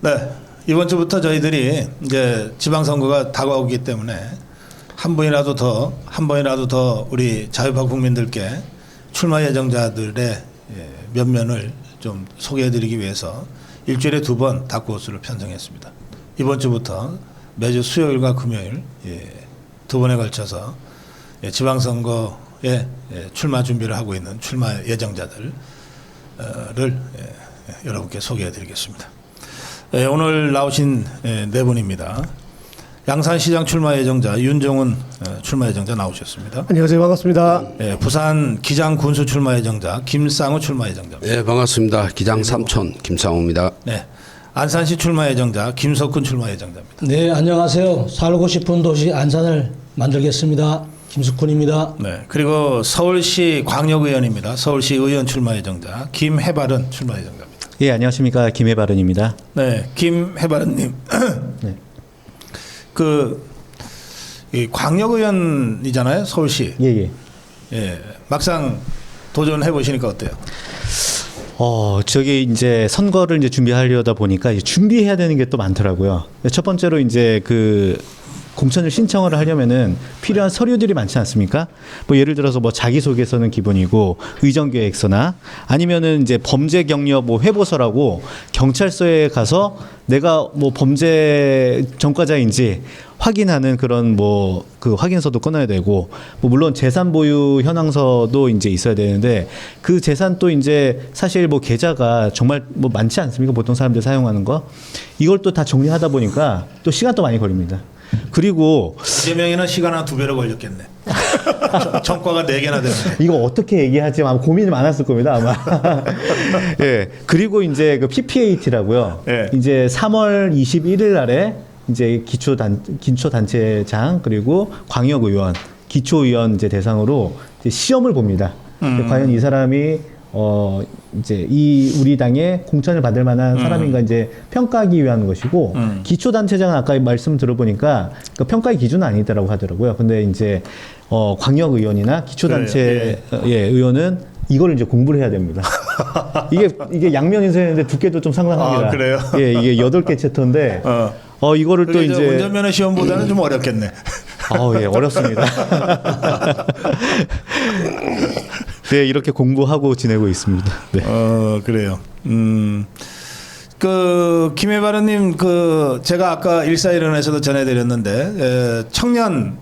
네, 이번 주부터 저희들이 이제 지방선거가 다가오기 때문에 한 번이라도 더 우리 자유파 국민들께 출마 예정자들의 면면을 좀 소개해드리기 위해서 일주일에 2번 다크호스를 편성했습니다. 이번 주부터 매주 수요일과 금요일 2번에 걸쳐서 지방선거에 출마 준비를 하고 있는 출마 예정자들을 여러분께 소개해드리겠습니다. 오늘 나오신 네 분입니다. 양산시장 출마 예정자 윤종훈 출마 예정자 나오셨습니다. 안녕하세요. 반갑습니다. 부산 기장 군수 출마 예정자 김상우 출마 예정자입니다. 네, 반갑습니다. 기장 삼촌 김상우입니다. 네, 안산시 출마 예정자 김석훈 출마 예정자입니다. 네, 안녕하세요. 살고 싶은 도시 안산을 만들겠습니다. 김석훈입니다. 네, 그리고 서울시 광역의원입니다. 서울시 의원 출마 예정자 김해바른 출마 예정자입니다. 예, 안녕하십니까. 김해바른입니다. 네, 김해바른님. 네. 이 광역의원이잖아요, 서울시. 예. 막상 도전해 보시니까 어때요? 저기 이제 선거를 이제 준비하려다 보니까 이제 준비해야 되는 게 또 많더라고요. 첫 번째로 이제 공천을 신청을 하려면은 필요한 서류들이 많지 않습니까? 뭐 예를 들어서 뭐 자기소개서는 기본이고 의정계획서나 아니면은 이제 범죄 경력 뭐 회보서라고 경찰서에 가서 내가 뭐 범죄 전과자인지 확인하는 그런 그 확인서도 끊어야 되고 뭐 물론 재산 보유 현황서도 이제 있어야 되는데 그 재산도 이제 사실 뭐 계좌가 정말 뭐 많지 않습니까? 보통 사람들 사용하는 거 이걸 또 다 정리하다 보니까 또 시간도 많이 걸립니다. 그리고 이재명이는 시간 한 2배로 걸렸겠네. 전과가 4개나 되는데. 이거 어떻게 얘기하지? 아마 고민이 많았을 겁니다, 아마. 예. 그리고 이제 그 PPAT라고요. 예. 이제 3월 21일 날에 이제 기초단체장 그리고 광역의원, 기초의원 이제 대상으로 이제 시험을 봅니다. 과연 이 사람이 이제 우리 당에 공천을 받을 만한 사람인가 이제 평가하기 위한 것이고 기초단체장은 아까 말씀 들어보니까 그 평가의 기준은 아니더라고 하더라고요. 근데 이제 광역의원이나 기초단체 의원은 이거를 이제 공부를 해야 됩니다. 이게 양면 인쇄인데 두께도 좀 상당합니다. 아, 그래요? 예, 이게 8개 챕터인데 이거를 또 이제 운전면허 시험보다는 좀 어렵겠네. 예, 어렵습니다. 네, 이렇게 공부하고 지내고 있습니다. 네. 그래요. 김해바른님, 제가 아까 141원에서도 전해드렸는데, 청년,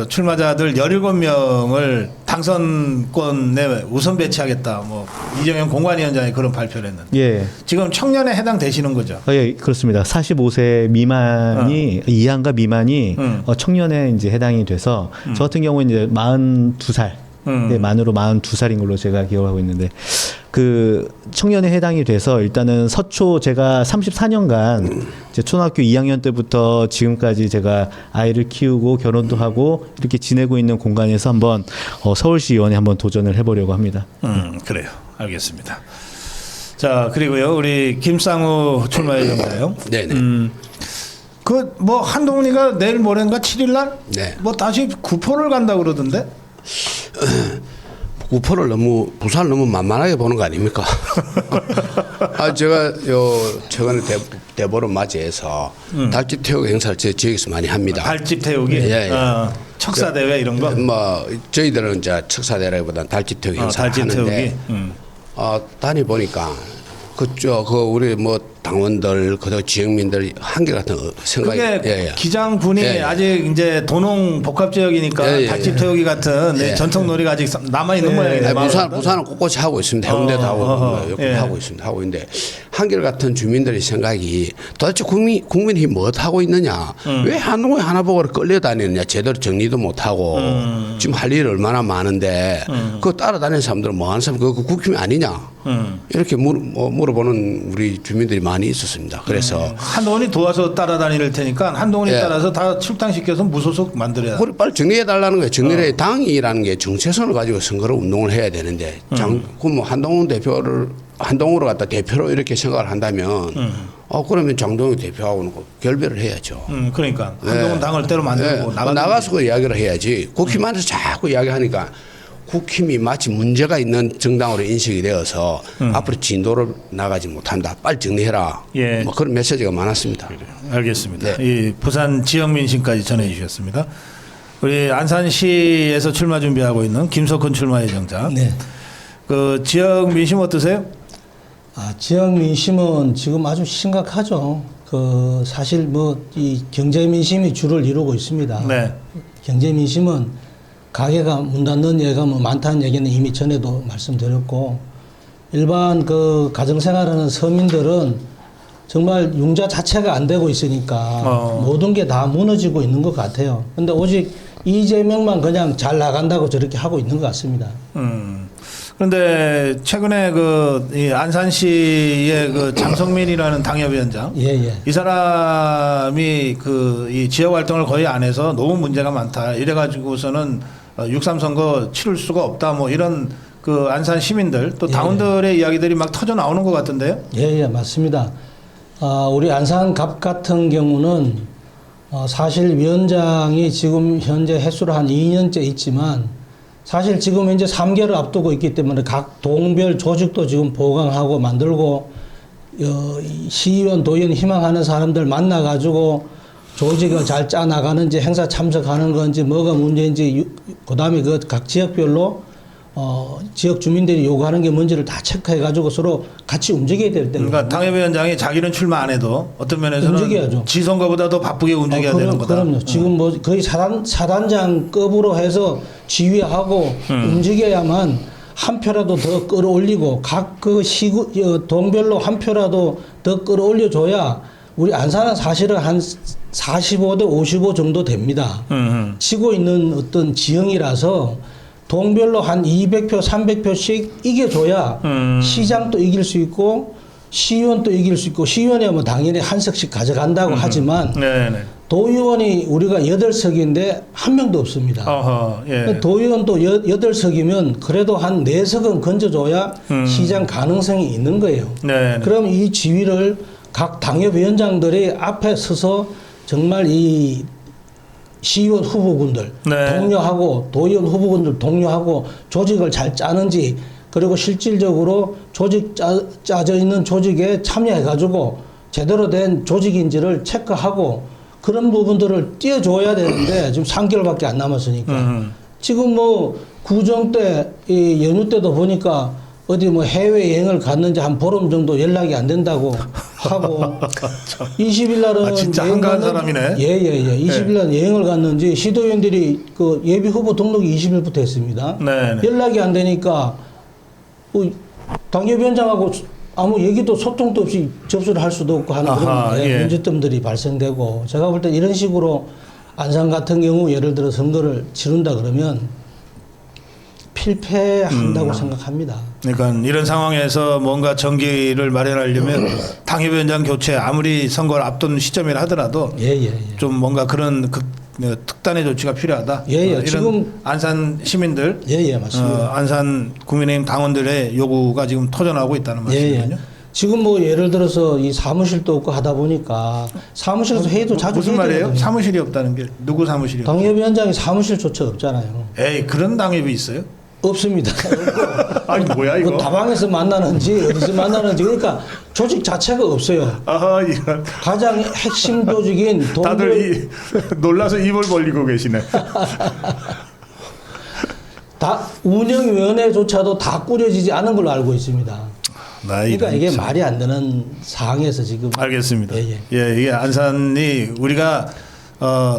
출마자들 17명을 당선권에 우선 배치하겠다. 뭐, 이정현 공관위원장이 그런 발표를 했는데. 예. 지금 청년에 해당되시는 거죠? 예, 그렇습니다. 45세 미만이, 이하인가 미만이 청년에 이제 해당이 돼서, 저 같은 경우는 이제 42살. 네, 만으로 42살인 걸로 제가 기억하고 있는데 그 청년에 해당이 돼서 일단은 서초 제가 34년간 이제 초등학교 2학년 때부터 지금까지 제가 아이를 키우고 결혼도 하고 이렇게 지내고 있는 공간에서 한번 서울시 의원에 한번 도전을 해보려고 합니다. 그래요. 알겠습니다. 자, 그리고요 우리 김상우 출마 예정자요. 네네. 한동훈이가 내일 모레인가 7일날 네. 뭐 다시 구포를 간다 그러던데. 구포를 부산을 너무 만만하게 보는 거 아닙니까? 제가 최근에 대보를 맞이해서 달집 태우기 행사를 제 지역에서 많이 합니다. 달집 태우기, 예. 척사 대회 이런 거. 저희들은 이제 척사대라기보다는 달집 태우기 행사를 달집 하는데 다니 보니까 우리 당원들 지역민들 한결같은 생각이 그게 기장군이 아직 이제 도농 복합 지역이니까 달집 태우기 같은 전통 놀이가 아직 남아 있는 모양이네. 부산은 곳곳이 하고 있습니다. 해운대도 하고 있습니다. 하고 있는데 한결같은 주민들의 생각이 도대체 국민이 뭐 하고 있느냐? 왜 한동훈 하나보고를 끌려다니느냐? 제대로 정리도 못 하고 지금 할 일이 얼마나 많은데 그거 따라다니는 사람들은 뭐 하는 사람 그거 국힘이 아니냐? 이렇게 물어보는 우리 주민들이 많이 있었습니다. 그래서 한동훈이 도와서 따라다닐 테니까 한동훈이 따라서 다 출당시켜서 무소속 만들어야. 그걸 빨리 정리해 달라는 거예요. 정리해 당이라는 게 정체성을 가지고 선거를 운동을 해야 되는데 그럼 한동훈으로 갖다 대표로 이렇게 생각을 한다면 그러면 장동혁 대표하고는 결별을 해야죠. 그러니까 한동훈 당을 때로 만들고 나가서 그 이야기를 해야지. 국힘 안에서 자꾸 이야기하니까 국힘이 마치 문제가 있는 정당으로 인식이 되어서 앞으로 진도를 나가지 못한다. 빨리 정리해라. 예. 뭐 그런 메시지가 많았습니다. 알겠습니다. 네. 이 부산 지역 민심까지 전해 주셨습니다. 우리 안산시에서 출마 준비하고 있는 김석훈 출마 예정자. 네. 그 지역 민심 어떠세요? 지역 민심은 지금 아주 심각하죠. 그 사실 뭐 이 경제 민심이 주를 이루고 있습니다. 네. 경제 민심은 가게가 문 닫는 예가 뭐 많다는 얘기는 이미 전에도 말씀드렸고, 일반 그 가정생활하는 서민들은 정말 융자 자체가 안 되고 있으니까 모든 게 다 무너지고 있는 것 같아요. 근데 오직 이재명만 그냥 잘 나간다고 저렇게 하고 있는 것 같습니다. 그런데 최근에 이 안산시의 그 장성민이라는 당협위원장, 예. 이 사람이 이 지역 활동을 거의 안 해서 너무 문제가 많다. 이래가지고서는 6.3 선거 치를 수가 없다. 뭐 이런 그 안산 시민들 또 당원들의 이야기들이 막 터져 나오는 것 같은데요. 예, 맞습니다. 우리 안산갑 같은 경우는 사실 위원장이 지금 현재 횟수로 한 2년째 있지만 사실 지금 이제 3개를 앞두고 있기 때문에 각 동별 조직도 지금 보강하고 만들고 시의원, 도의원 희망하는 사람들 만나가지고 조직을 잘 짜나가는지 행사 참석하는 건지 뭐가 문제인지 그다음에 그 각 지역별로 지역 주민들이 요구하는 게 뭔지를 다 체크해가지고 서로 같이 움직여야 될 때는. 그러니까 당협위원장이 자기는 출마 안 해도 어떤 면에서는 움직여야죠. 지선거보다 더 바쁘게 움직여야 되는 거다. 그럼요. 지금 뭐 거의 사단장급으로 해서 지휘하고 움직여야만 한 표라도 더 끌어올리고 각 그 시구 동별로 한 표라도 더 끌어올려줘야 우리 안산은 사실은 한 45대 55 정도 됩니다. 치고 있는 어떤 지형이라서 동별로 한 200표, 300표씩 이겨줘야 시장도 이길 수 있고 시의원도 이길 수 있고 시의원이야 뭐 당연히 한 석씩 가져간다고 하지만 네네. 도의원이 우리가 8석인데 한 명도 없습니다. 어허, 예. 도의원도 8석이면 그래도 한 4석은 건져줘야 시장 가능성이 있는 거예요. 네네. 그럼 이 지위를 각 당협위원장들이 앞에 서서 정말 이 시의원 후보군들 네. 독려하고 도의원 후보군들 독려하고 조직을 잘 짜는지 그리고 실질적으로 짜져 있는 조직에 참여해가지고 제대로 된 조직인지를 체크하고 그런 부분들을 띄워줘야 되는데 지금 3개월밖에 안 남았으니까 지금 뭐 구정 때 이 연휴 때도 보니까 어디 뭐 해외 여행을 갔는지 한 보름 정도 연락이 안 된다고 하고 20일 날은 진짜 한가한 사람이네. 예. 20일 날 여행을 갔는지 시도위원들이 그 예비 후보 등록이 20일부터 했습니다. 네네. 연락이 안 되니까 당협위원장하고 아무 얘기도 소통도 없이 접수를 할 수도 없고 하는 그런 문제점들이 발생되고 제가 볼 때 이런 식으로 안산 같은 경우 예를 들어 선거를 치른다 그러면 필패한다고 생각합니다. 그러니까 이런 상황에서 뭔가 정기를 마련하려면 당협위원장 교체 아무리 선거를 앞둔 시점이라 하더라도 좀 뭔가 그런 특단의 조치가 필요하다. 이런 지금 안산 시민들, 맞습니다. 안산 국민의힘 당원들의 요구가 지금 터져나오고 있다는 말씀이군요. 지금 뭐 예를 들어서 이 사무실도 없고 하다 보니까 사무실에서 회의도 자주 무슨 말이에요? 사무실이 없다는 게 누구 사무실이요? 당협위원장이 사무실조차 없잖아요. 에이 그런 당협이 있어요? 없습니다. 아니 뭐야 이거? 뭐 다방에서 만나는지 어디서 만나는지 그러니까 조직 자체가 없어요. 아하 이런. 가장 핵심 조직인 다들 놀라서 입을 벌리고 계시네. 다 운영위원회조차도 다 꾸려지지 않은 걸로 알고 있습니다. 그러니까 이게 말이 안 되는 상황에서 지금. 알겠습니다. 예, 이게 안산이 우리가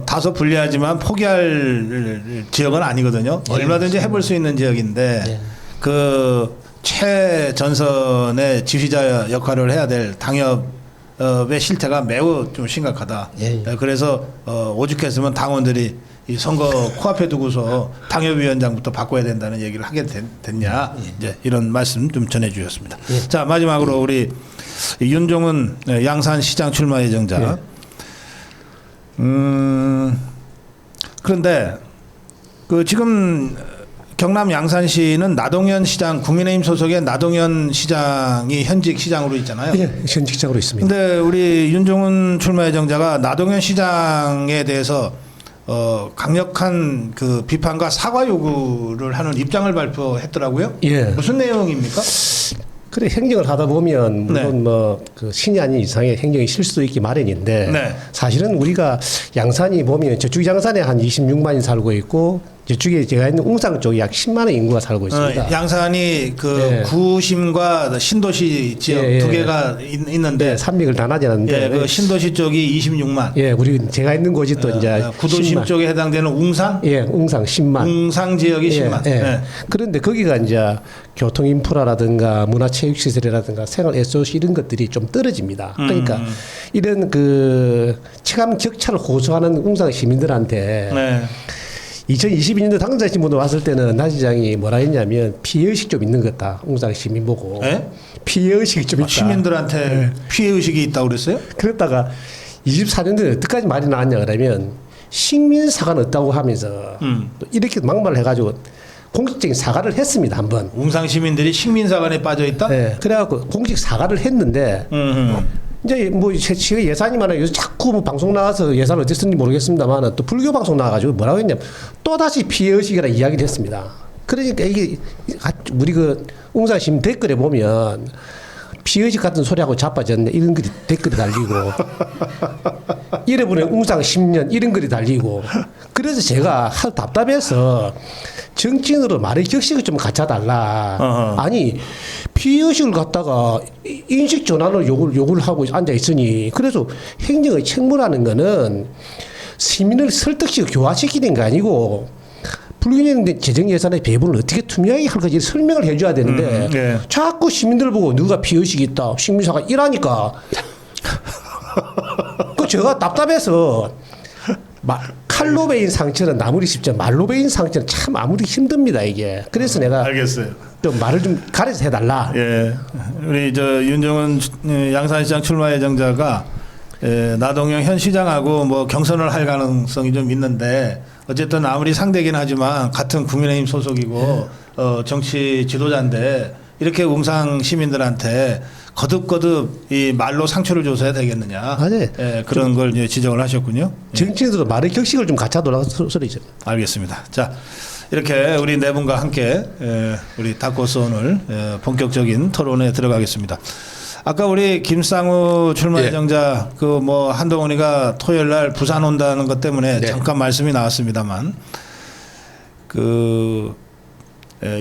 다소 불리하지만 포기할 지역은 아니거든요. 얼마든지 해볼 수 있는 지역인데 그 최전선의 지휘자 역할을 해야 될 당협의 실태가 매우 좀 심각하다. 그래서 오죽했으면 당원들이 이 선거 코앞에 두고서 당협위원장부터 바꿔야 된다는 얘기를 하게 됐냐. 이제 이런 말씀 좀 전해주셨습니다. 자 마지막으로 우리 윤종훈 양산시장 출마 예정자. 그런데 그 지금 경남 양산시는 나동현 시장 국민의힘 소속의 나동현 시장이 현직 시장으로 있잖아요. 예, 현직 시장으로 있습니다. 근데 우리 윤종훈 출마 예정자가 나동현 시장에 대해서 강력한 그 비판과 사과 요구를 하는 입장을 발표했더라고요. 예. 무슨 내용입니까? 그래 행정을 하다 보면 물론 네. 뭐 그 신이 아닌 이상의 행정이 실수도 있기 마련인데 네. 사실은 우리가 양산이 보면 저쪽 양산에 한 26만이 살고 있고 저쪽에 제가 있는 웅상 쪽에 약 10만의 인구가 살고 있습니다. 양산이 그 예. 구심과 신도시 지역 예, 예. 두 개가 있는데 네, 산맥을 다 나지않는데 예, 그 신도시 쪽이 26만. 예, 우리 제가 있는 곳이 또 이제 구도심 10만. 쪽에 해당되는 웅산? 예, 웅상 10만. 웅상 지역이 10만. 예. 네. 그런데 거기가 이제 교통 인프라라든가 문화체육시설이라든가 생활 SOC 이런 것들이 좀 떨어집니다. 그러니까 이런 그 체감 격차를 호소하는 웅상 시민들한테 네. 2022년도 당사자신 분들 왔을 때는 나 시장이 뭐라 했냐면 피해의식 좀 있는 것 같다. 웅상 시민 보고. 네? 피해의식이 좀 있다. 시민들한테 피해 의식이 있다고 그랬어요? 그랬다가 24년도에 어디까지 말이 나왔냐 그러면 식민사과는 없다고 하면서 또 이렇게 막말을 해가지고 공식적인 사과를 했습니다. 한번. 웅상 시민들이 식민사관에 빠져 있다? 네. 그래갖고 공식 사과를 했는데 이제 뭐 제가 예산이 많아요. 요새 자꾸 뭐 방송 나와서 예산 어떻게 쓰는지 모르겠습니다만 또 불교 방송 나와가지고 뭐라고 했냐면 또 다시 피해의식이라 이야기를 했습니다. 그러니까 이게 우리 그 웅산 시민 댓글에 보면 피해의식 같은 소리하고 자빠졌네 이런 글이 댓글이 달리고 이래보내 웅상 10년 이런 글이 달리고 그래서 제가 하도 답답해서 정치인으로 말의 격식을 좀 갖춰달라. 어허. 아니 피해의식을 갖다가 인식 전환을 요구를 하고 앉아 있으니 그래서 행정의 책무라는 거는 시민을 설득시키고 교화시키는 게 아니고 불균형 재정 예산의 배분을 어떻게 투명하게 할 건지 설명을 해줘야 되는데 예. 자꾸 시민들 보고 누가 피해의식이 있다 식민사가 이라니까 그 제가 답답해서 칼로 베인 상처는 나무리 쉽죠 말로 베인 상처는 참 아무리 힘듭니다 이게 그래서 내가 알겠어요. 좀 말을 좀 가려서 해달라. 예. 우리 저 윤정은 양산시장 출마 예정자가 나동영 현 시장하고 뭐 경선을 할 가능성이 좀 있는데 어쨌든 아무리 상대긴 하지만 같은 국민의힘 소속이고 정치 지도자인데 이렇게 웅상 시민들한테 거듭거듭 이 말로 상처를 줘서야 되겠느냐. 맞아요. 예, 그런 걸 이제 지적을 하셨군요. 예. 정치인들도 말의 격식을 좀 갖춰달라는 소리죠. 알겠습니다. 자, 이렇게 우리 네 분과 함께 우리 닥고스 오늘 본격적인 토론에 들어가겠습니다. 아까 우리 김상우 출마 예. 예정자 그 뭐 한동훈이가 토요일 날 부산 온다는 것 때문에 네. 잠깐 말씀이 나왔습니다만 그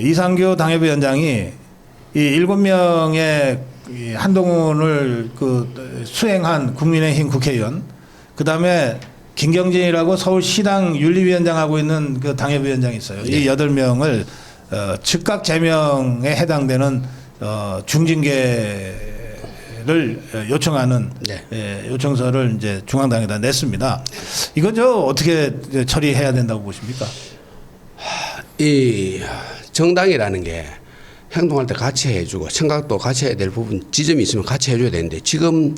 이상규 당협위원장이 이 7명의 이 한동훈을 그 수행한 국민의힘 국회의원 그다음에 김경진이라고 서울시당 윤리위원장하고 있는 그 당협위원장이 있어요. 네. 이 8명을 즉각 제명에 해당되는 중징계를 요청하는 네. 요청서를 이제 중앙당에다 냈습니다. 이건 저 어떻게 처리해야 된다고 보십니까? 이 정당이라는 게 행동할 때 같이 해주고 생각도 같이 해야 될 부분 지점이 있으면 같이 해줘야 되는데 지금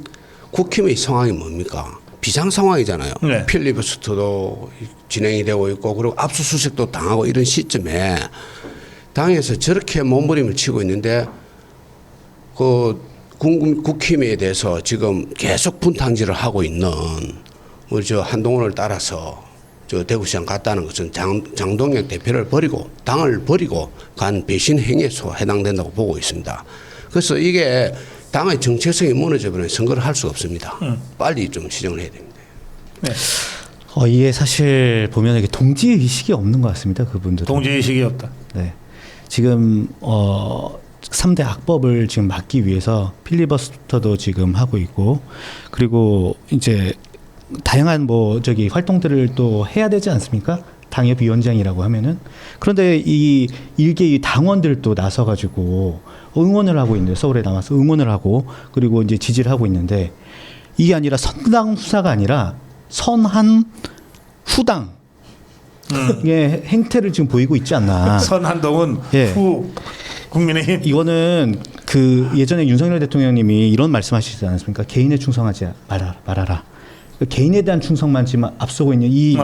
국힘의 상황이 뭡니까? 비상 상황이잖아요. 네. 필리버스터도 진행이 되고 있고 그리고 압수수색도 당하고 이런 시점에 당에서 저렇게 몸부림을 치고 있는데 그 국힘에 대해서 지금 계속 분탕질을 하고 있는 우리 저 한동훈을 따라서 저 대구시장 갔다는 것은 장동혁 대표를 버리고 당을 버리고 간 배신 행위에 해당된다고 보고 있습니다. 그래서 이게 당의 정체성이 무너져버리면 선거를 할 수가 없습니다. 빨리 좀 시정을 해야 됩니다. 네. 이게 사실 보면 이게 동지 의식이 없는 것 같습니다. 그분들. 동지의식이 없다. 네. 지금 3대 악법을 지금 막기 위해서 필리버스터도 지금 하고 있고 그리고 이제 다양한 뭐 저기 활동들을 또 해야 되지 않습니까? 당협위원장이라고 하면은 그런데 이 일개의 당원들도 나서 가지고 응원을 하고 있는데 서울에 나와서 응원을 하고 그리고 이제 지지를 하고 있는데 이게 아니라 선당 후사가 아니라 선한 후당 의 행태를 지금 보이고 있지 않나. 선 한동훈 예. 후 국민의힘. 이거는 그 예전에 윤석열 대통령님이 이런 말씀하시지 않았습니까? 개인에 충성하지 말아라. 개인에 대한 충성만 지금 앞서고 있는 이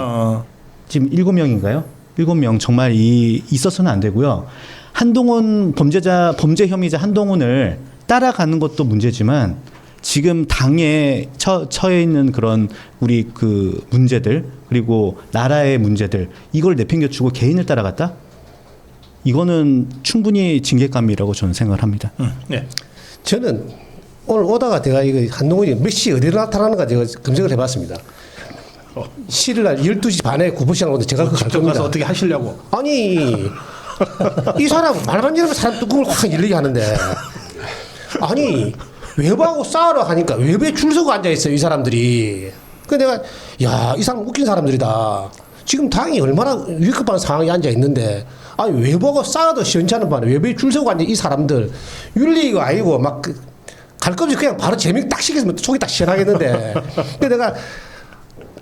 지금 7명인가요? 7명 정말 있어서는 안 되고요. 한동훈 범죄 혐의자 한동훈을 따라가는 것도 문제지만 지금 당에 처해 있는 그런 우리 그 문제들 그리고 나라의 문제들 이걸 내팽겨치고 개인을 따라갔다? 이거는 충분히 징계감이라고 저는 생각을 합니다. 네. 저는 오늘 오다가 제가 이거 한동훈이 몇 시 어디로 나타나는가 제가 검색을 해봤습니다. 7일 날 12시 반에 구포시장으로 오는데 제가 그거 갈 직접 겁니다. 가서 어떻게 하시려고? 아니 이 사람 말만 이러면 사람 뚜껑을 확 열리게 하는데 아니 외부하고 싸우러 하니까 외부에 줄 서고 앉아 있어요 이 사람들이. 그 내가 야 이 사람 웃긴 사람들이다. 지금 당이 얼마나 위급한 상황에 앉아 있는데 아니 외부하고 싸워도 시원찮은 반에 외부에 줄 서고 앉아 이 사람들 윤리가 아니고 막 갈 거 없이 그냥 바로 재미 딱 시켰으면 속이 딱 시원하겠는데. 근데 내가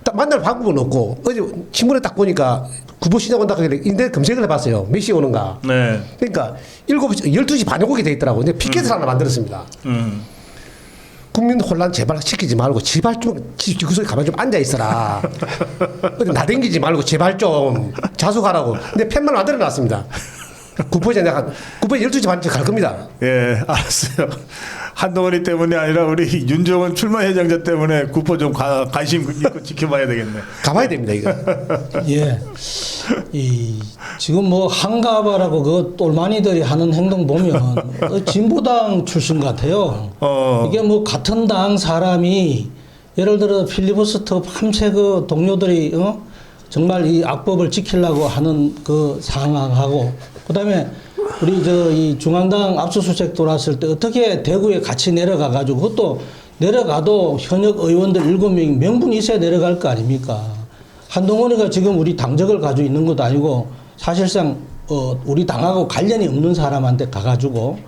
딱 만날 방법은 없고 어제 신문에 딱 보니까 구보시장 온다 그래 인터넷 검색을 해봤어요. 몇 시에 오는가. 네. 그러니까 12시 반에 오게 돼 있더라고. 근데 피켓을 하나 만들었습니다. 국민 혼란 제발 시키지 말고 제발 좀 지구석에 가만 좀 앉아 있어라. 어디 나댕기지 말고 제발 좀 자숙하라고. 근데 팻말 만들어 놨습니다. 구포시장 내가 구포시 12시 반쯤 갈 겁니다. 예, 알았어요. 한동훈이 때문이 아니라 우리 윤종원 출마 회장자 때문에 구포 좀 관심 있고 지켜봐야 되겠네. 가봐야 됩니다 이거. 예. 지금 뭐 한가바라고 그 똘마니들이 하는 행동 보면 진보당 출신 같아요. 이게 뭐 같은 당 사람이 예를 들어 필리버스터 밤새 그 동료들이 정말 이 악법을 지키려고 하는 그 상황하고 그다음에 우리 이 중앙당 압수수색 돌았을 때 어떻게 대구에 같이 내려가 가지고 그것도 내려가도 현역 의원들 7명이 명분이 있어야 내려갈 거 아닙니까? 한동훈이가 지금 우리 당적을 가지고 있는 것도 아니고 사실상 우리 당하고 관련이 없는 사람한테 가가지고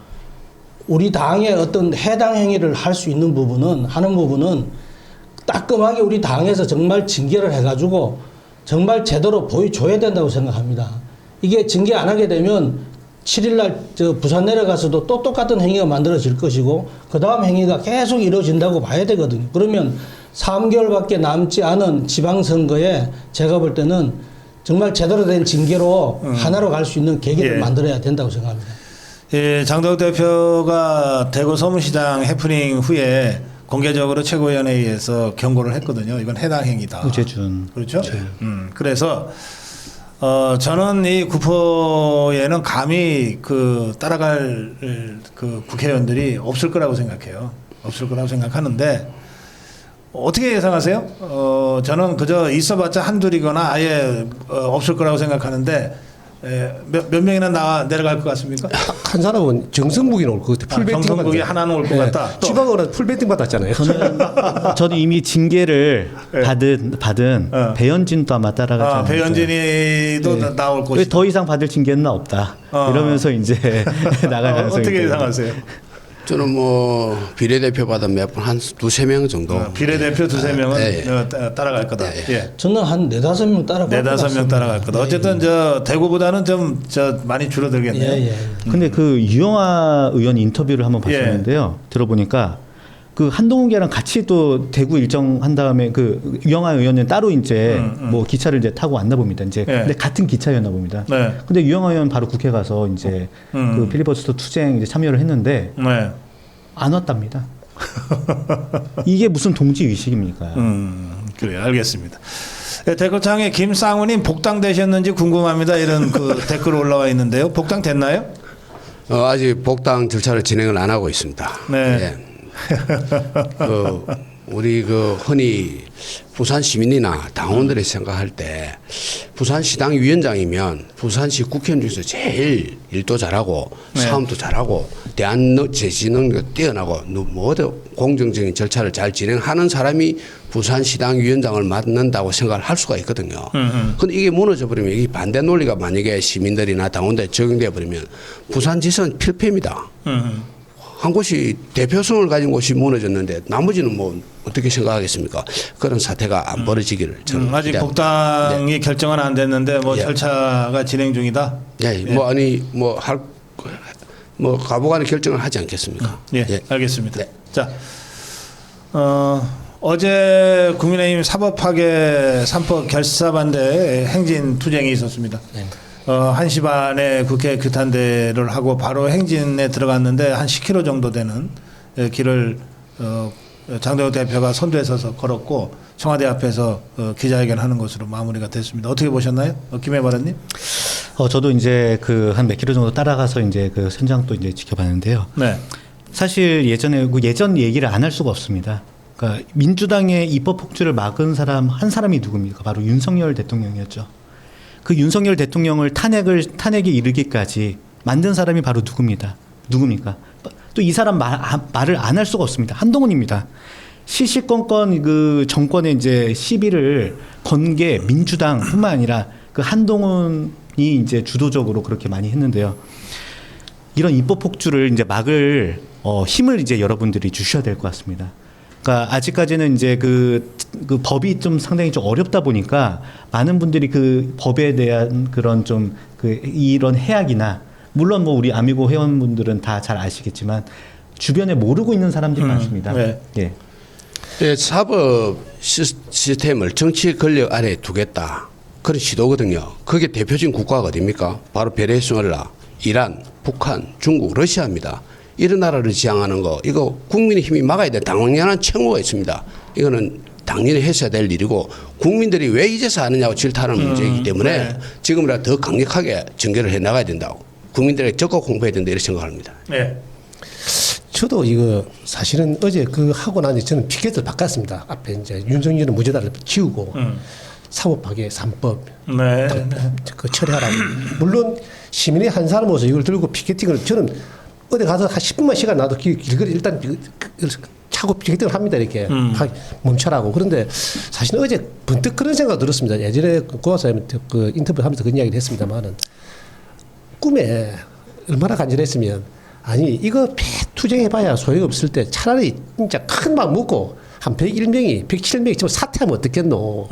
우리 당의 어떤 해당 행위를 할 수 있는 부분은 하는 부분은 따끔하게 우리 당에서 정말 징계를 해가지고 정말 제대로 보여줘야 된다고 생각합니다. 이게 징계 안 하게 되면 7일날 부산 내려가서도 또 똑같은 행위가 만들어질 것이고 그 다음 행위가 계속 이루어진다고 봐야 되거든요. 그러면 3개월밖에 남지 않은 지방선거에 제가 볼 때는 정말 제대로 된 징계로 하나로 갈 수 있는 계기를 만들어야 된다고 생각합니다. 예, 장덕 대표가 대구 서문시장 해프닝 후에 공개적으로 최고위원회의에서 경고를 했거든요. 이건 해당 행위다. 우재준. 그렇죠. 그래서 저는 이 구포에는 감히 따라갈 그 국회의원들이 없을 거라고 생각해요. 없을 거라고 생각하는데 어떻게 예상하세요? 저는 그저 있어봤자 한둘이거나 아예 없을 거라고 생각하는데 몇 명이나 내려갈 것 같습니까? 딱 한 사람은 정성국이 올 것 같아. 풀배팅 정성국이 하나는 올 것 같다. 또. 지방은 풀배팅 받았잖아요. 저는 이미 징계를 받은 배현진도 아마 따라가지 않을까. 배현진이도 나올 것이다. 더 이상 받을 징계는 없다. 이러면서 이제 나갈 가능성이 어떻게 있다. 예상하세요? 저는 뭐 비례대표 받은 몇 분 한 2-3명 정도. 비례대표 2-3명은 따라갈 거다. 예. 저는 한 4-5명 따라갈 것 4-5명 같습니다. 따라갈 거다. 어쨌든 대구보다는 좀 많이 줄어들겠네요. 예. 근데 그 유영아 의원 인터뷰를 한번 봤었는데요. 들어보니까 그 한동훈계랑 같이 또 대구 일정 한 다음에 그 유영아 의원은 따로 이제 뭐 기차를 이제 타고 왔나 봅니다. 이제 근데 같은 기차였나 봅니다. 네. 근데 유영아 의원 바로 국회 가서 이제 그 필리버스터 투쟁 이제 참여를 했는데 네. 안 왔답니다. 이게 무슨 동지 의식입니까? 그래 알겠습니다. 네, 댓글창에 김상훈님 복당되셨는지 궁금합니다. 이런 그 댓글 올라와 있는데요. 복당됐나요? 아직 복당 절차를 진행을 안 하고 있습니다. 네. 예. 우리 흔히 부산 시민이나 당원들이 생각할 때 부산시당 위원장이면 부산시 국회의원 중에서 제일 일도 잘하고 사업도 잘하고 제지 능력이 뛰어나고 모든 공정적인 절차를 잘 진행하는 사람이 부산시당 위원장을 맡는다고 생각을 할 수가 있거든요. 근데 이게 무너져 버리면 이 반대 논리가 만약에 시민들이나 당원들에 적용돼 버리면 부산지선 필패입니다. 한 곳이 대표성을 가진 곳이 무너졌는데 나머지는 뭐 어떻게 생각하겠습니까? 그런 사태가 안 벌어지기를 저는 아직 기대합니다. 복당이 결정은 안 됐는데 뭐 절차가 진행 중이다. 예, 가보관의 결정을 하지 않겠습니까? 예. 알겠습니다. 네. 자, 어제 국민의힘 사법파괴 3법 결사반대 행진 투쟁이 있었습니다. 1시 반에 국회 규탄대를 하고 바로 행진에 들어갔는데 한 10km 정도 되는 길을 장동혁 대표가 선두에 서서 걸었고 청와대 앞에서 기자회견하는 것으로 마무리가 됐습니다. 어떻게 보셨나요, 김해바라님? 저도 이제 그 한 몇 킬로 정도 따라가서 이제 그 현장도 이제 지켜봤는데요. 네. 사실 예전에 그 예전 얘기를 안 할 수가 없습니다. 그러니까 민주당의 입법 폭주를 막은 사람 한 사람이 누굽니까? 바로 윤석열 대통령이었죠. 그 윤석열 대통령을 탄핵에 이르기까지 만든 사람이 바로 누굽니까? 또 이 사람 말을 안 할 수가 없습니다. 한동훈입니다. 시시건건 그 정권의 이제 시비를 건 게 민주당뿐만 아니라 그 한동훈이 이제 주도적으로 그렇게 많이 했는데요. 이런 입법 폭주를 이제 막을 힘을 이제 여러분들이 주셔야 될 것 같습니다. 그러니까 아직까지는 이제 그 법이 좀 상당히 좀 어렵다 보니까 많은 분들이 그 법에 대한 그런 좀 이런 해악이나 물론 뭐 우리 아미고 회원분들은 다 잘 아시겠지만 주변에 모르고 있는 사람들이 많습니다. 네. 예. 예, 사법 시스템을 정치 권력 아래에 두겠다. 그런 시도거든요. 그게 대표적인 국가가 어딥니까? 바로 베네수엘라, 이란, 북한, 중국, 러시아입니다. 이런 나라를 지향하는 거, 이거 국민의 힘이 막아야 될 당연한 책무가 있습니다. 이거는 당연히 했어야 될 일이고 국민들이 왜 이제서 하느냐고 질타하는 문제이기 때문에 네. 지금이라도 더 강력하게 전개를 해 나가야 된다고. 국민들에게 적극 공부해야 된다 이렇게 생각합니다. 네. 저도 이거 사실은 어제 그 하고 나니 저는 피켓을 바꿨습니다. 앞에 이제 윤석열은 무죄다를 지우고 사법파괴 3법 네. 그 처리하라고. 물론 시민의 한 사람으로서 이걸 들고 피켓팅을 저는 어디 가서 한 10분만 시간 나도 길거리 일단 차고 피켓팅을 합니다. 이렇게 멈춰라고. 그런데 사실 어제 번뜩 그런 생각 들었습니다. 예전에 고아사님 그 인터뷰 하면서 그런 이야기를 했습니다만은 꿈에 얼마나 간절했으면 아니 이거 투쟁해봐야 소용없을 때 차라리 진짜 큰 맘 먹고 한 101명이 107명이 지금 사퇴하면 어떻겠노.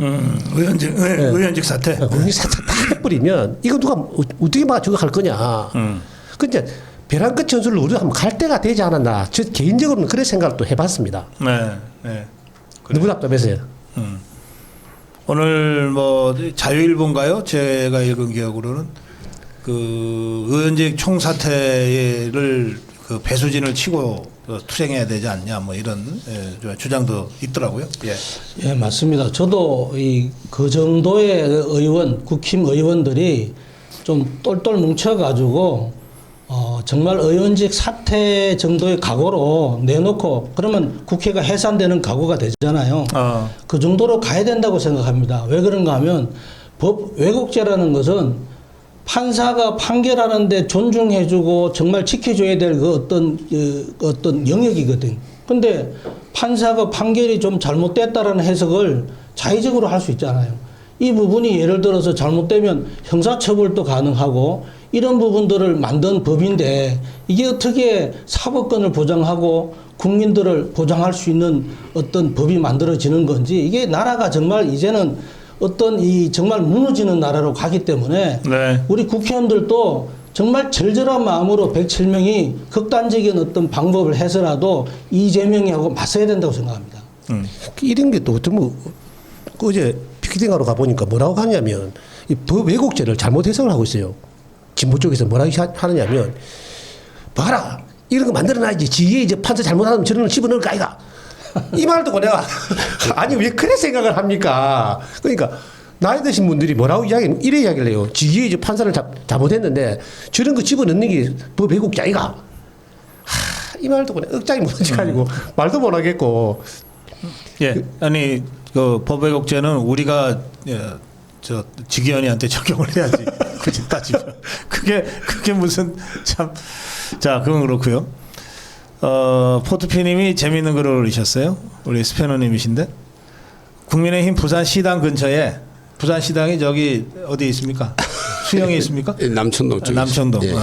의원직 사퇴. 의원직 사퇴 다 해버리면 이거 누가 어떻게 막 저거 할 거냐. 근데 벼랑 끝 전술을 우리가 한번 갈 때가 되지 않았나. 저 개인적으로는 그런 생각을 또 해봤습니다. 네. 네. 너무 답답해서요. 오늘 뭐 자유일보인가요? 제가 읽은 기억으로는 그 의원직 총사퇴를 그 배수진을 치고 투쟁해야 되지 않냐 뭐 이런 주장도 있더라고요. 예. 예, 맞습니다. 저도 그 정도의 의원, 국힘 의원들이 좀 똘똘 뭉쳐가지고 정말 의원직 사퇴 정도의 각오로 내놓고 그러면 국회가 해산되는 각오가 되잖아요. 그 정도로 가야 된다고 생각합니다. 왜 그런가 하면 법 왜곡죄라는 것은 판사가 판결하는데 존중해주고 정말 지켜줘야 될 그 어떤 영역이거든. 근데 판사가 판결이 좀 잘못됐다라는 해석을 자의적으로 할 수 있잖아요. 이 부분이 예를 들어서 잘못되면 형사처벌도 가능하고 이런 부분들을 만든 법인데 이게 어떻게 사법권을 보장하고 국민들을 보장할 수 있는 어떤 법이 만들어지는 건지 이게 나라가 정말 이제는 어떤 정말 무너지는 나라로 가기 때문에 네. 우리 국회의원들도 정말 절절한 마음으로 107명이 극단적인 어떤 방법을 해서라도 이재명이하고 맞서야 된다고 생각합니다. 이런 게 또 어쩌면 어제 피켓팅하러 가보니까 뭐라고 하냐면 이 법 왜곡죄를 잘못 해석을 하고 있어요. 진보 쪽에서 뭐라고 하느냐면 봐라 이런 거 만들어놔야지 지게 이제 판사 잘못하면 저런 걸 집어넣을 거 아이가. 이 말 듣고 내가 아니 왜 그래 생각을 합니까? 그러니까 나이 드신 분들이 뭐라고 이래 이야기를 해요. 지기에 이제 판사를 잘못했는데 저런 거 집어넣는 게 법 왜곡죄 아이가. 이 말 듣고 내가 억장이 무너져가지고 말도 못 하겠고. 예. 아니 그 법 왜곡죄는 우리가 저 직위원회한테 적용을 해야지. 굳이 따지면 그게 무슨 참. 자 그건 그렇고요. 포트피님이 재미있는 글을 올리셨어요. 우리 스패너님이신데 국민의힘 부산시당 근처에 부산시당이 저기 어디 있습니까? 수영에 있습니까? 남천동 쪽에 남천동 예.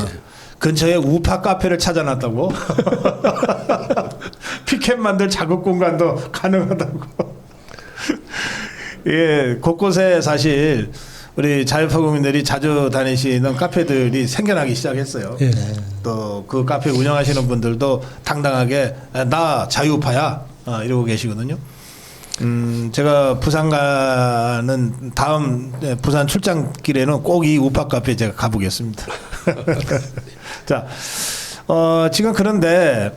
근처에 우파 카페를 찾아놨다고. 피켓 만들 작업 공간도 가능하다고. 예, 곳곳에 사실 우리 자유파 국민들이 자주 다니시는 카페들이 생겨나기 시작했어요. 예. 또 그 카페 운영하시는 분들도 당당하게 나 자유파야 이러고 계시거든요. 제가 부산 가는 다음 부산 출장길에는 꼭 이 우파 카페 제가 가보겠습니다. 자, 지금 그런데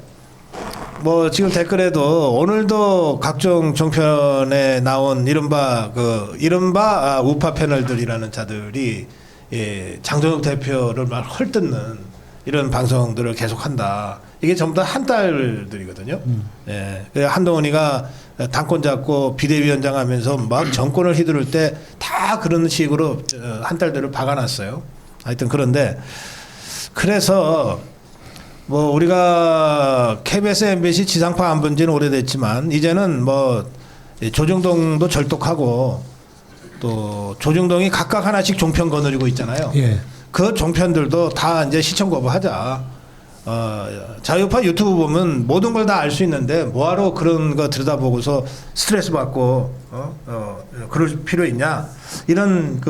뭐 지금 댓글에도 오늘도 각종 종편에 나온 이른바 우파 패널들이라는 자들이 장동혁 대표를 막 헐뜯는 이런 방송들을 계속한다. 이게 전부 다 한딸들이거든요. 한동훈이가 당권 잡고 비대위원장 하면서 막 정권을 휘두를 때 다 그런 식으로 한딸들을 박아놨어요. 하여튼 그런데 그래서 뭐 우리가 KBS, MBC 지상파 안 본 지는 오래됐지만 이제는 뭐 조중동도 절독하고 또 조중동이 각각 하나씩 종편 거느리고 있잖아요. 예. 그 종편들도 다 이제 시청 거부하자. 자유파 유튜브 보면 모든 걸 다 알 수 있는데 뭐하러 그런 거 들여다보고서 스트레스 받고 그럴 필요 있냐. 이런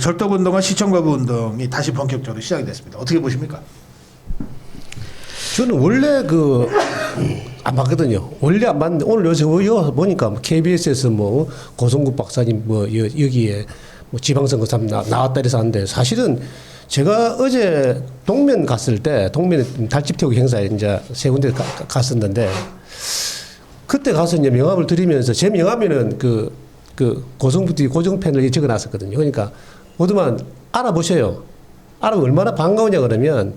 절독 운동과 시청 거부 운동이 다시 본격적으로 시작이 됐습니다. 어떻게 보십니까? 저는 원래 안 봤거든요. 원래 안 봤는데 오늘 요새 보니까 KBS에서 뭐 고성국 박사님 뭐 여기에 뭐 지방선거 참 나왔다 이래서 하는데 사실은 제가 어제 동면 갔을 때 동면 달집 태우기 행사에 이제 세 군데 갔었는데 그때 가서 이제 명함을 드리면서 제 명함에는 그 고성국 TV 고정팬을 적어놨었거든요. 그러니까 모두만 알아보셔요. 알아보면 얼마나 반가우냐 그러면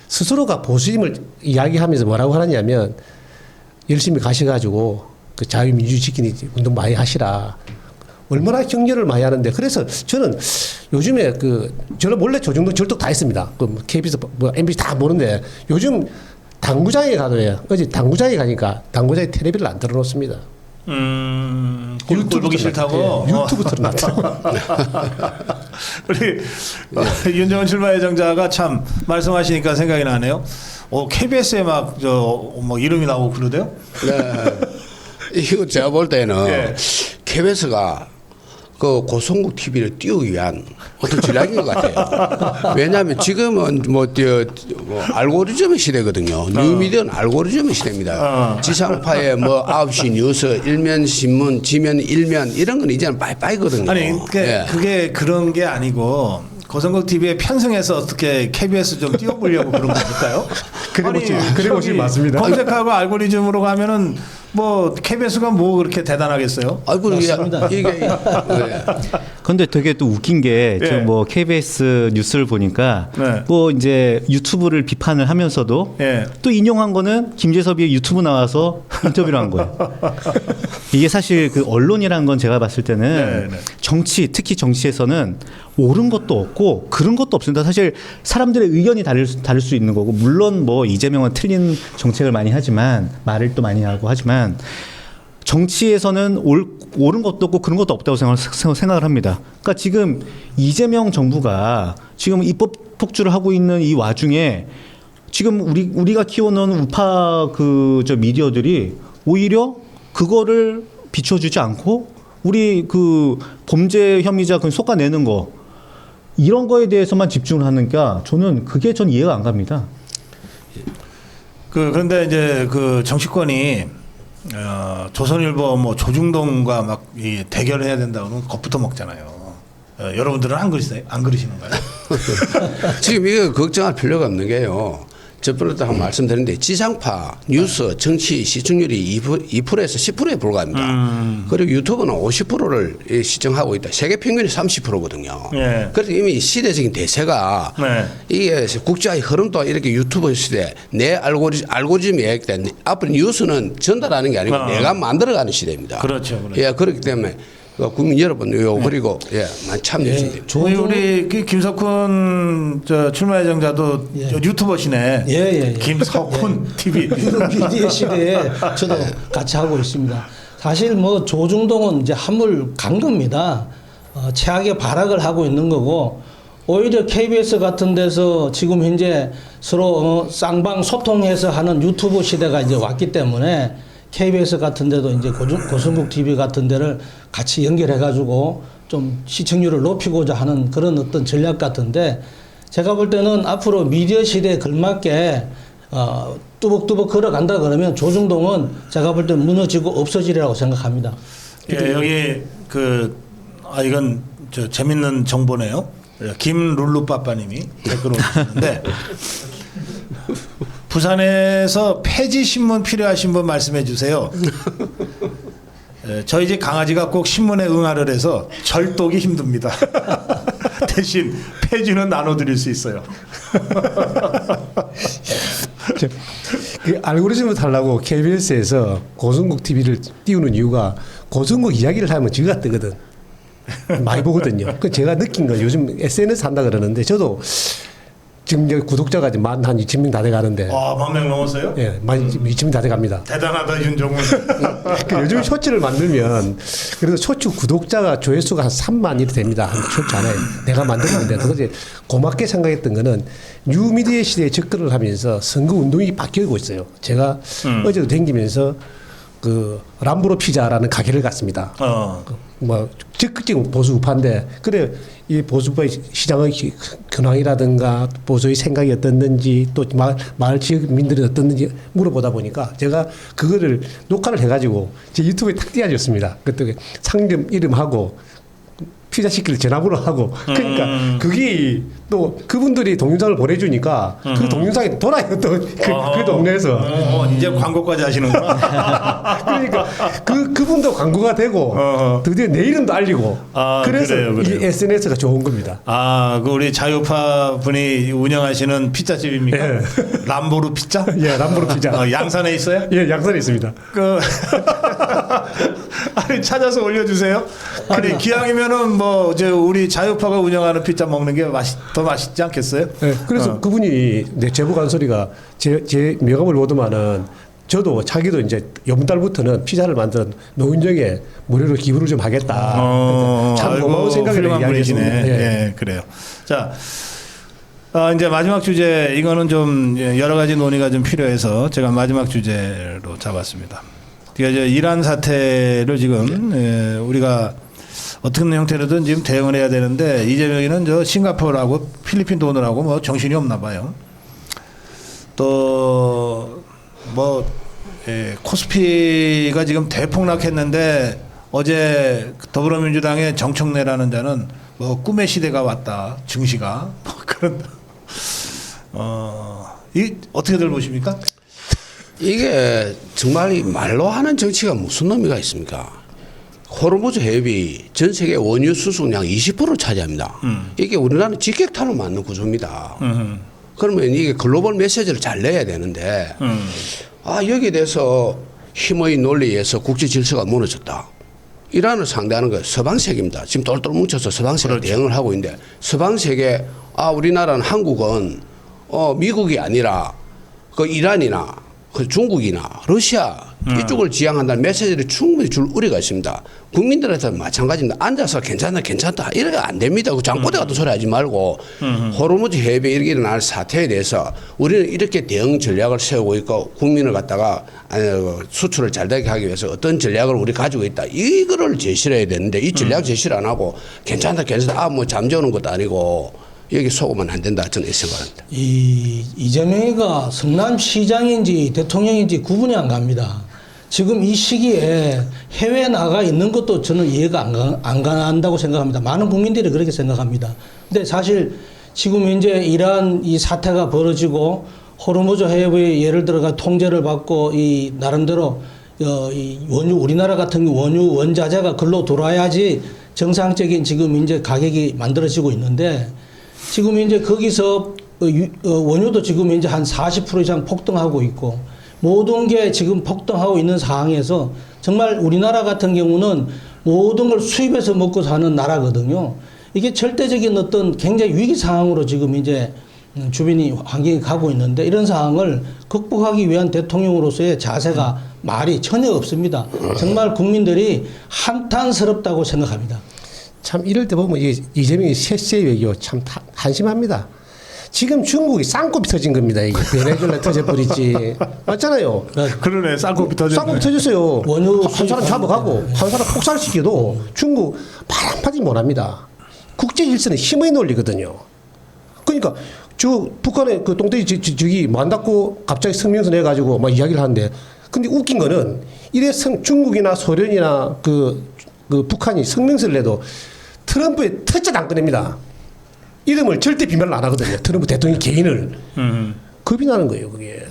스스로가 보수임을 이야기하면서 뭐라고 하느냐면 열심히 가셔가지고 그 자유민주 지키는 운동 많이 하시라. 얼마나 격려를 많이 하는데 그래서 저는 요즘에 저는 원래 조중동 절독 다 했습니다. KBS 뭐 MBC 다 보는데 요즘 당구장에 가도요. 어제 당구장에 가니까 당구장에 텔레비를 안 틀어놓습니다. 유튜브 보기 싫다고 유튜브 틀어놨다고. 우리 윤정은 출마 예정자가 참 말씀하시니까 생각이 나네요. KBS에 막 뭐 이름이 나오고 그러대요? 네. 이거 제가 볼 때는 KBS가 그 고성국 TV를 띄우기 위한 어떤 전략인 것 같아요. 왜냐하면 지금은 뭐 알고리즘의 시대거든요. 뉴미디어는 알고리즘의 시대입니다. 지상파의 뭐 9시 뉴스, 일면 신문, 지면 일면 이런 건 이제는 빠이빠이거든요. 아니 그게 그런 게 아니고 고성국 TV에 편승해서 어떻게 KBS 좀 띄워보려고 그런 거니까요. 그래 보시면 맞습니다. 검색하고 알고리즘으로 가면은 뭐 KBS가 뭐 그렇게 대단하겠어요? 아이고 이게 근데 되게 또 웃긴 게 저 뭐 KBS 뉴스를 보니까 뭐 이제 유튜브를 비판을 하면서도 또 인용한 거는 김재섭이 유튜브 나와서 인터뷰를 한 거예요. 이게 사실 그 언론이라는 건 제가 봤을 때는 정치, 특히 정치에서는 옳은 것도 없고 그런 것도 없습니다. 사실 사람들의 의견이 다를 수 있는 거고 물론 뭐 이재명은 틀린 정책을 많이 하지만 말을 또 많이 하고 하지만 정치에서는 옳은 것도 없고 그런 것도 없다고 생각을 합니다. 그러니까 지금 이재명 정부가 지금 입법 폭주를 하고 있는 이 와중에 지금 우리가 키워놓은 우파 저 미디어들이 오히려 그거를 비춰주지 않고 우리 범죄 혐의자 솎아내는 거 이런 거에 대해서만 집중을 하니까 저는 이해가 안 갑니다. 그런데 이제 정치권이 조선일보 뭐 조중동과 막 대결을 해야 된다고는 겁부터 먹잖아요. 여러분들은 안 그러시는가요? 지금 이거 걱정할 필요가 없는 게요. 저번에도 한 말씀드렸는데 지상파 뉴스 정치 시청률이 2%에서 10%에 불과합니다. 그리고 유튜브는 50%를 시청하고 있다. 세계 평균이 30%거든요. 그래서 이미 시대적인 대세가 이게 국제화의 흐름도 이렇게 유튜브 시대 내 알고리즘이 앞으로 뉴스는 전달하는 게 아니고 내가 만들어가는 시대입니다. 그렇죠. 예, 그렇기 때문에 국민 여러분 그리고 많이 참여해 주시면 됩니다. 우리 김석훈 출마 예정자도 유튜버시네. 김석훈 TV. 미디어 시대에 저도 같이 하고 있습니다. 사실 뭐 조중동은 이제 한물 간 겁니다. 최악의 발악을 하고 있는 거고 오히려 KBS 같은 데서 지금 현재 서로 쌍방 소통해서 하는 유튜브 시대가 이제 왔기 때문에 KBS 같은 데도 이제 고성국 TV 같은 데를 같이 연결해가지고 좀 시청률을 높이고자 하는 그런 어떤 전략 같은데 제가 볼 때는 앞으로 미디어 시대에 걸맞게 뚜벅뚜벅 걸어간다 그러면 조중동은 제가 볼 때 무너지고 없어지리라고 생각합니다. 여기 이건 재밌는 정보네요. 김룰루빠빠님이 댓글 올리셨는데 부산에서 폐지 신문 필요하신 분 말씀해 주세요. 저희 집 강아지가 꼭 신문에 응하를 해서 절독이 힘듭니다. 대신 폐지는 나눠드릴 수 있어요. 그 알고리즘을 달라고 KBS에서 고성국 TV를 띄우는 이유가 고성국 이야기를 하면 지가 뜨거든. 많이 보거든요. 그 제가 느낀 거 요즘 SNS 한다 그러는데 저도 지금 이제 구독자가 한 2,000명 다 돼 가는데. 아, 10,000명 넘었어요? 예, 2,000명 다 돼 갑니다. 대단하다, 윤종훈. 그 요즘 쇼츠를 만들면 그래도 쇼츠 구독자가 조회수가 한 3만 이렇게 됩니다. 한 쇼츠 하나에 내가 만들었는데 그것이 고맙게 생각했던 거는 뉴미디어 시대에 접근을 하면서 선거 운동이 바뀌고 있어요. 제가 어제도 댕기면서 그 람브로 피자라는 가게를 갔습니다. 뭐 적극적인 보수 우파인데 그래 이 보수 우파의 시장의 근황이라든가 보수의 생각이 어떻는지 또 마을 지역민들이 어떻는지 물어보다 보니까 제가 그거를 녹화를 해가지고 제 유튜브에 탁 띄워줬습니다. 그때 상점 이름하고 피자 시킬 전화번호 하고 그러니까 그게 또 그분들이 동영상을 보내주니까 그 동영상이 돌아요 또 그 동네에서 이제 광고까지 하시는구나. 그러니까 그분도 광고가 되고 드디어 내 이름도 알리고 그래서 그래요. 이 SNS가 좋은 겁니다. 아, 그 우리 자유파 분이 운영하시는 피자집입니까? 예. 람보르 피자? 예, 람보르 피자. 양산에 있어요? 예, 양산에 있습니다. 아니 찾아서 올려주세요. 아니 기왕이면은 뭐 이제 우리 자유파가 운영하는 피자 먹는 게 더 맛있지 않겠어요? 예, 그래서 그분이 내 제보 간 소리가 제 명함을 보더만은 저도 자기도 이제 이번 달부터는 피자를 만든 노은정에 무료로 기부를 좀 하겠다. 참 아이고, 고마운 생각을 훌륭한 분이시네. 이야기했습니다. 예, 그래요. 자. 이제 마지막 주제 이거는 좀 여러 가지 논의가 좀 필요해서 제가 마지막 주제로 잡았습니다. 그러니까 이란 사태를 지금 우리가 어떤 형태로든 지금 대응을 해야 되는데 이재명이는 저 싱가포르하고 필리핀 돈을 하고 뭐 정신이 없나 봐요. 또 뭐 코스피가 지금 대폭락했는데 어제 더불어민주당의 정청래라는 자는 뭐 꿈의 시대가 왔다 증시가 뭐 그런 이 어떻게들 보십니까? 이게 정말 이 말로 하는 정치가 무슨 의미가 있습니까? 호르무즈 해협이 전 세계 원유 수송량 20%를 차지합니다. 이게 우리나라는 직격탄으로 맞는 구조입니다. 그러면 이게 글로벌 메시지를 잘 내야 되는데 여기에 대해서 힘의 논리에서 국제 질서가 무너졌다. 이란을 상대하는 거 서방 세계입니다. 지금 똘똘 뭉쳐서 서방 세계가 대응을 하고 있는데 서방 세계 우리나라는 한국은 미국이 아니라 그 이란이나 그 중국이나 러시아 이쪽을 지향한다는 메시지를 충분히 줄 우려가 있습니다. 국민들한테는 마찬가지입니다. 앉아서 괜찮다 이러면 안 됩니다. 그 장꼬대 같은 소리 하지 말고 호르무즈 해협에 이렇게 일어날 사태에 대해서 우리는 이렇게 대응 전략을 세우고 있고 국민을 갖다가 수출을 잘 되게 하기 위해서 어떤 전략을 우리 가지고 있다. 이거를 제시를 해야 되는데 이 전략 제시를 안 하고 괜찮다 뭐 잠재우는 것도 아니고 여기 속으면 안 된다 저는 생각합니다. 이재명이가 성남시장인지 대통령인지 구분이 안 갑니다. 지금 이 시기에 해외에 나가 있는 것도 저는 이해가 안 간다고 생각합니다. 많은 국민들이 그렇게 생각합니다. 근데 사실 지금 이제 이러한 이 사태가 벌어지고 호르무즈 해협의 예를 들어가 통제를 받고 이 나름대로 이 원유 우리나라 같은 원유 원자재가 글로 돌아야지 정상적인 지금 이제 가격이 만들어지고 있는데 지금 이제 거기서 원유도 지금 이제 한 40% 이상 폭등하고 있고 모든 게 지금 폭등하고 있는 상황에서 정말 우리나라 같은 경우는 모든 걸 수입해서 먹고 사는 나라거든요. 이게 절대적인 어떤 굉장히 위기 상황으로 지금 이제 주변이 환경이 가고 있는데 이런 상황을 극복하기 위한 대통령으로서의 자세가 말이 전혀 없습니다. 정말 국민들이 한탄스럽다고 생각합니다. 참 이럴 때 보면 이재명이 셋세 외교 참 한심합니다. 지금 중국이 쌍꺼비 터진 겁니다. 이게 베네수엘라 터져버리지 맞잖아요. 그러네 쌍꺼비 터졌네. 쌍꺼비 터졌어요. 원유 한 사람 잡아가고 한 사람 폭살시켜도 중국 말 한마디 못합니다. 국제 질서는 힘의 논리거든요. 그러니까 저 북한의 그 동태지 저기 만닫고 갑자기 성명서 내가지고 막 이야기를 하는데 근데 웃긴 거는 이래 중국이나 소련이나 그 북한이 성명서를 내도 트럼프의 터치도 안 꺼냅니다. 이름을 절대 비판을 안 하거든요. 트럼프 대통령 개인을. 겁이 나는 거예요, 그게.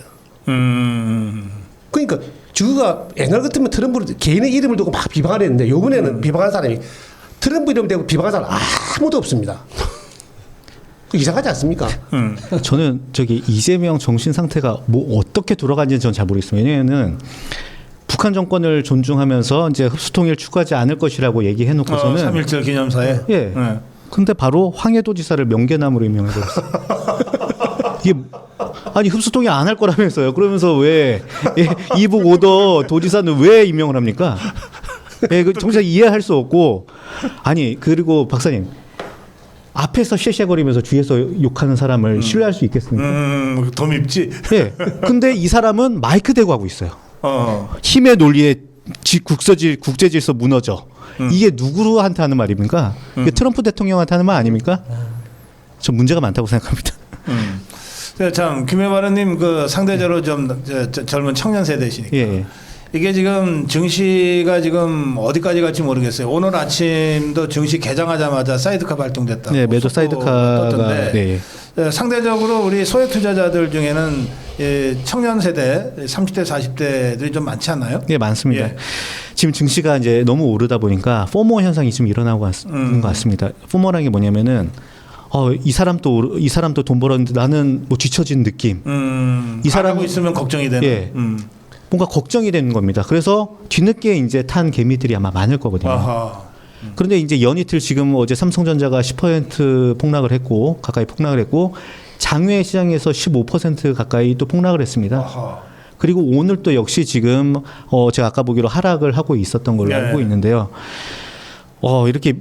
그러니까 주가 옛날 같으면 트럼프를 개인의 이름을 두고 막 비방을 했는데 요번에는 비방한 사람이 트럼프 이름 대고 비방한 사람 아무도 없습니다. 이상하지 않습니까? 저는 저기 이재명 정신 상태가 뭐 어떻게 돌아가는지는 저는 잘 모르겠습니다. 왜냐하면 북한 정권을 존중하면서 이제 흡수통일 추구하지 않을 것이라고 얘기해놓고서는 3.1절 기념사에. 예. 네. 근데 바로 황해도 지사를 명계남으로 임명해버렸어요. 이게 아니 흡수통일 안 할 거라면서요. 그러면서 왜 이북 오더 도지사는 왜 임명을 합니까? 예, 그 정작 이해할 수 없고 아니 그리고 박사님. 앞에서 쉐쉐거리면서 뒤에서 욕하는 사람을 신뢰할 수 있겠습니까? 더 밉지. 예. 근데 이 사람은 마이크 대고 하고 있어요. 힘의 논리에 국제 질서 무너져. 이게 누구한테 하는 말입니까? 이게 트럼프 대통령한테 하는 말 아닙니까? 전 문제가 많다고 생각합니다. 참 김해바르님 그 상대적으로 좀 젊은 청년 세대시니까. 예. 이게 지금 증시가 지금 어디까지 갈지 모르겠어요. 오늘 아침도 증시 개장하자마자 사이드카 발동됐다. 네, 매도 사이드카가 네. 상대적으로 우리 소액 투자자들 중에는 청년 세대 30대 40대들이 좀 많지 않나요? 네, 많습니다. 예. 지금 증시가 이제 너무 오르다 보니까 포모 현상이 좀 일어나고 있는 것 같습니다. 포모라는 게 뭐냐면은 이 사람도 돈 벌었는데 나는 뭐 뒤처진 느낌. 이 사람하고 있으면 걱정이 되는. 예. 뭔가 걱정이 되는 겁니다. 그래서 뒤늦게 이제 탄 개미들이 아마 많을 거거든요. 아하. 그런데 이제 연이틀 지금 어제 삼성전자가 10% 폭락을 했고 가까이 폭락을 했고 장외 시장에서 15% 가까이 또 폭락을 했습니다. 아하. 그리고 오늘 또 역시 지금 제가 아까 보기로 하락을 하고 있었던 걸로 네. 알고 있는데요. 이렇게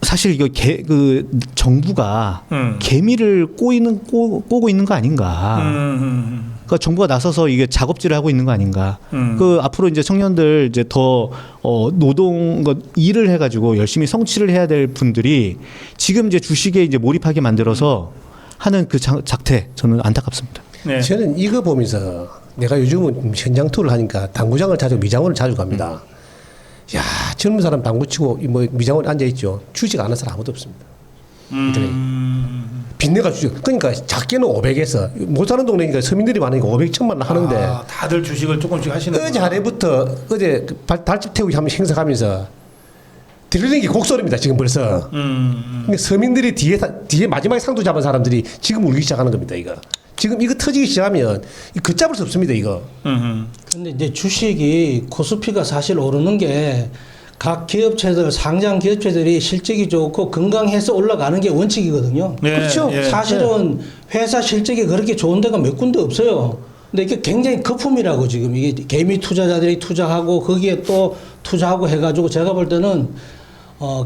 사실 이거 그 정부가 개미를 꼬고 있는 거 아닌가. 그러니까 정부가 나서서 이게 작업질을 하고 있는 거 아닌가. 그 앞으로 이제 청년들 이제 더 노동 일을 해가지고 열심히 성취를 해야 될 분들이 지금 이제 주식에 이제 몰입하게 만들어서 하는 그 작태 저는 안타깝습니다. 네. 저는 이거 보면서 내가 요즘은 현장 투어를 하니까 당구장을 자주 미장원을 자주 갑니다. 야 젊은 사람 당구 치고 뭐 미장원에 앉아 있죠. 주식 안 하는 사람 아무도 없습니다. 빚내가 주식. 그러니까 작게는 500에서 못 사는 동네니까 서민들이 많으니까 500, 1000만 하는데 다들 주식을 조금씩 하시는. 어제 아래부터 어제 달집 태우기 하면 행사하면서 들리는 게 곡소리입니다. 지금 벌써. 근데 서민들이 뒤에 마지막에 상도 잡은 사람들이 지금 울기 시작하는 겁니다. 이거. 지금 이거 터지기 시작하면 걷잡을 수 없습니다. 이거. 근데 이제 주식이 코스피가 사실 오르는 게 각 기업체들 상장 기업체들이 실적이 좋고 건강해서 올라가는 게 원칙이거든요. 네, 그렇죠. 예. 사실은 회사 실적이 그렇게 좋은 데가 몇 군데 없어요. 근데 이게 굉장히 거품이라고 지금 이게 개미 투자자들이 투자하고 거기에 또 투자하고 해가지고 제가 볼 때는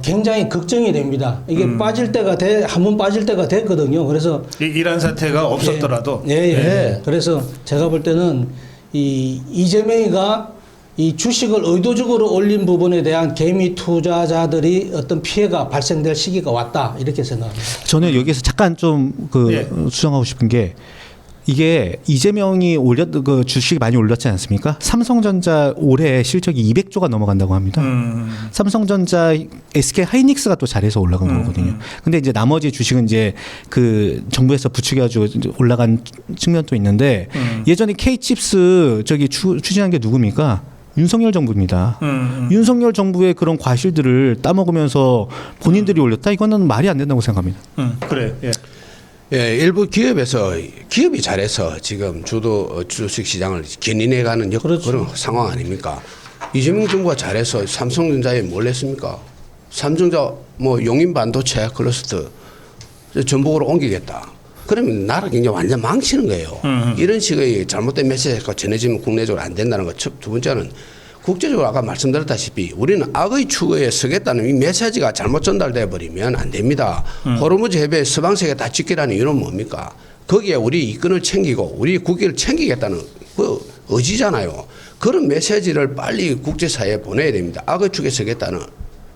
굉장히 걱정이 됩니다. 이게 빠질 때가 한번 빠질 때가 됐거든요. 그래서 이란 사태가 없었더라도. 예. 그래서 제가 볼 때는 이재명이가 이 주식을 의도적으로 올린 부분에 대한 개미 투자자들이 어떤 피해가 발생될 시기가 왔다 이렇게 생각합니다. 저는 여기서 잠깐 좀 수정하고 싶은 게 이게 이재명이 그 주식이 많이 올랐지 않습니까? 삼성전자 올해 실적이 200조가 넘어간다고 합니다. 삼성전자, SK 하이닉스가 또 잘해서 올라간 거거든요. 근데 이제 나머지 주식은 이제 그 정부에서 부추겨가지고 올라간 측면도 있는데 예전에 K칩스 저기 추진한 게 누굽니까? 윤석열 정부입니다. 윤석열 정부의 그런 과실들을 따먹으면서 본인들이 올렸다? 이거는 말이 안 된다고 생각합니다. 그래. 예. 예, 일부 기업이 잘해서 지금 주식 시장을 견인해가는 그렇죠. 그런 상황 아닙니까? 이재명 정부가 잘해서 삼성전자에 뭘 했습니까? 삼성전자 뭐 용인 반도체 클러스터 전북으로 옮기겠다. 그러면 나라 굉장히 완전 망치는 거예요. 이런 식의 잘못된 메시지가 전해지면 국내적으로 안 된다는 것. 두 번째는 국제적으로 아까 말씀드렸다시피 우리는 악의 추구에 서겠다는 이 메시지가 잘못 전달돼 버리면 안 됩니다. 호르무즈 해변 서방세계 다 지키라는 이유는 뭡니까? 거기에 우리 이권을 챙기고 우리 국익을 챙기겠다는 그 의지잖아요. 그런 메시지를 빨리 국제사회에 보내야 됩니다. 악의 축에 서겠다는.